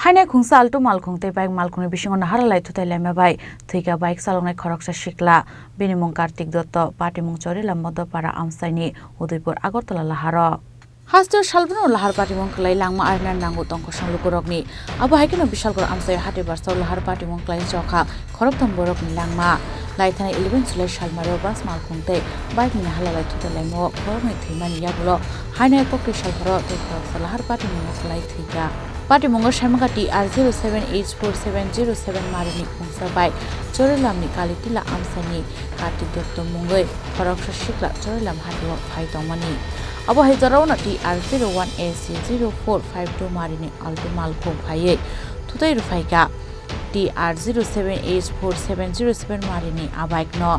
Haine khungsa altu malkhungte bike malkhungni bisingo naharalai thutai lemai thuika bike salongnai khoroksa shikla binimung Kartik Dotto patimung chorila modopara amsaini Udaipur Agartala laharo Hastur Shalbano lahar patimung klai langma arnan nangu tongko sanglukurokni abo haikino bishalgor amsai hati barsau lahar patimung klai chokha khoroktam borokni langma laithana 11 July shalmaro bas malkhungte bike ni halalai thutai lemo khorokni thimani yabulo haine pokri shalharo tekho lahar patimung klai thika Party Mongo Shamagati R07H4707 Marini Kungsa by Chorilam Nikalitila Amsani Kartik Dotto Mungoi Koroksha Shikla Chorilam Hadu Paitomani Abo Hezarona TR01AC0452 Marini Altumal Kompaye Tutai Rufaika TR07H4707 Marini Abike no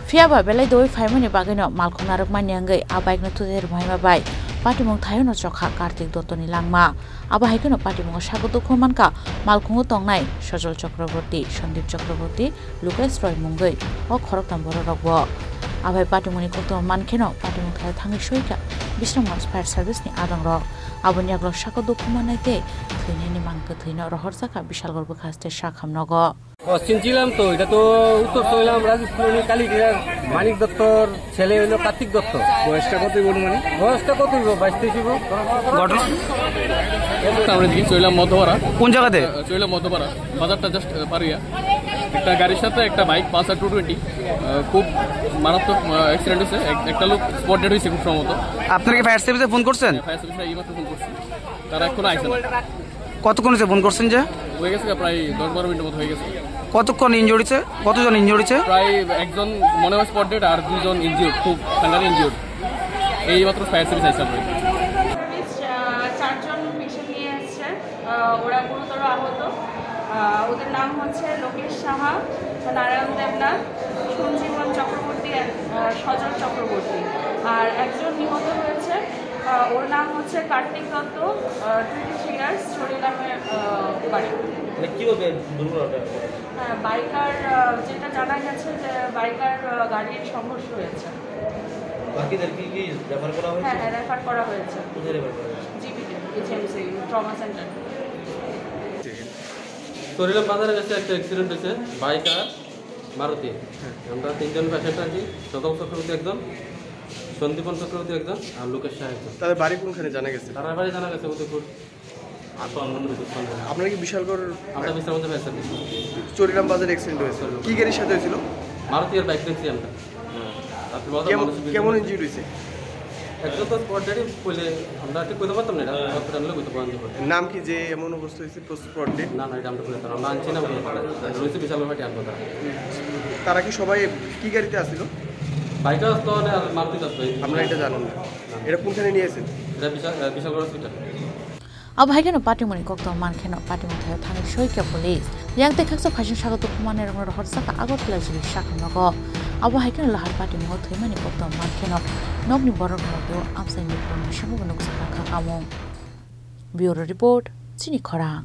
Fiaba Belay doi 5 minute bagano Malkonarak Manyangai Abike no Tutai Rumaima by Patimong Thayono Chokha Kartik Dotto ni langma aba haikono patimong sagoto khomanka malkhungo tongnai Sajol Chakraborty Sandip Chakraborty Lucas Roy Mungoi o khoroktam bororokbo abai patimoni kokto mankheno patimong thai thangi soika Bisramgans Fire Service ni adangrok aboni aglok sagoto khomanaite thini mangko thino rohorsaka bishalgor bukhaste sakhamnogo চিনছিলাম তো এটা তো উত্তর চইলাম রাজস্থানী কালীটির মানিক দত্তর ছেলে হলো কার্তিক দত্ত বয়সটা কত বড় মানে বয়সটা কত 22-23 ঘটনা আমরা দিকে চইলাম মধ্যপাড়া কোন জায়গাতে চইলাম মধ্যপাড়া বাজারটা জাস্ট পারিয়া একটা গাড়ির সাথে একটা বাইক পালসার 220 খুব মারাত্মক অ্যাক্সিডেন্ট হয়েছে একটা লোক স্পট ডেড হয়েছে খুব সম্ভবত আপনারা কি ফায়ার সার্ভিসে ফোন করছেন ফায়ার সার্ভিসে এইমাত্র ফোন করছি তারা এখনো আইছে না কতক্ষণ হয়েছে ফোন করছেন যে হয়ে গেছে প্রায় 10-12 মিনিটের মতো হয়ে গেছে কতক্ষণ ইনজুরি হয়েছে কতজন ইনজুরি হয়েছে প্রায় একজন মনে হয় স্পট ডেড আর দুইজন ইনজিউর্ড খুব সাঙ্গারে ইনজিউর্ড এইমাত্র ফায়ার সার্ভিস আইছে আমরা চারজন পেশেন্ট নিয়ে এসেছে ওরা গুরুতর আহত ওদের নাম হচ্ছে লোকেশ সাহা নারায়ণ দেবনাথ সঞ্জীবন চক্রবর্তী সজল চক্রবর্তী আর একজন নিহত হয়েছে ওর নাম হচ্ছে কার্তিক দত্ত 23 ইয়ার্স চরিলামের বাড়ি হ্যাঁ বাইকার যেটা জানা গেছে যে বাইকার গাড়ির সংঘর্ষ হয়েছে হ্যাঁ রেফার করা হয়েছে জিপিতে এইচএমসি ট্রমা সেন্টার চরিলাম বাজারে কাছে একটা অ্যাক্সিডেন্ট হয়েছে বাইক আর মারুতি আমরা তিনজন পেশেন্ট আছি সদম চক্রবর্তী একজন সন্দীপন চক্রবর্তী একজন আর লোকেশ শাহ একজন তাদের বাড়ি কোনখানে জানা গেছে তার বাড়ি জানা গেছে উদয়পুর আপনারা কি বিশালগড় আমরা বিশ্রামতে পেয়েছি চরিলাম বাজারে অ্যাক্সিডেন্ট হয়েছে কি গাড়ির সাথে হয়েছিল মারুতি আর বাইক দেখছি আমরা কেমন ইনজিউরি হয়েছে একজন তো স্পট ডেড বলে আমরা ঠিক কইতে পারতাম না এটা হসপিটালে কইতে পারতাম নাম কি যে এমন অবস্থা হয়েছে স্পট ডেড না এটা আমরা কইতে আমরা আনছি না রয়েছে বিশালগড় পার্টি আনবো তারা কি সবাই কি গাড়িতে আসছিল বাইকটা আসতো আর মারুতি আসতো আমরা এটা জানেন না এটা কোনখানে নিয়েছেন এটা Bishalgarh hospital Abo haikeno patimoni kokto mankheno patimong thayo thani soika police yang tekhaksa phaisin sagoto khumane rong rohorsaka Agartala jili sakhamnogo abo haikeno lahar patimong thoimani kokto mankheno nokni borok nogo amsaini promo shamugo noksaka khamong Bureau Report Chini Khorang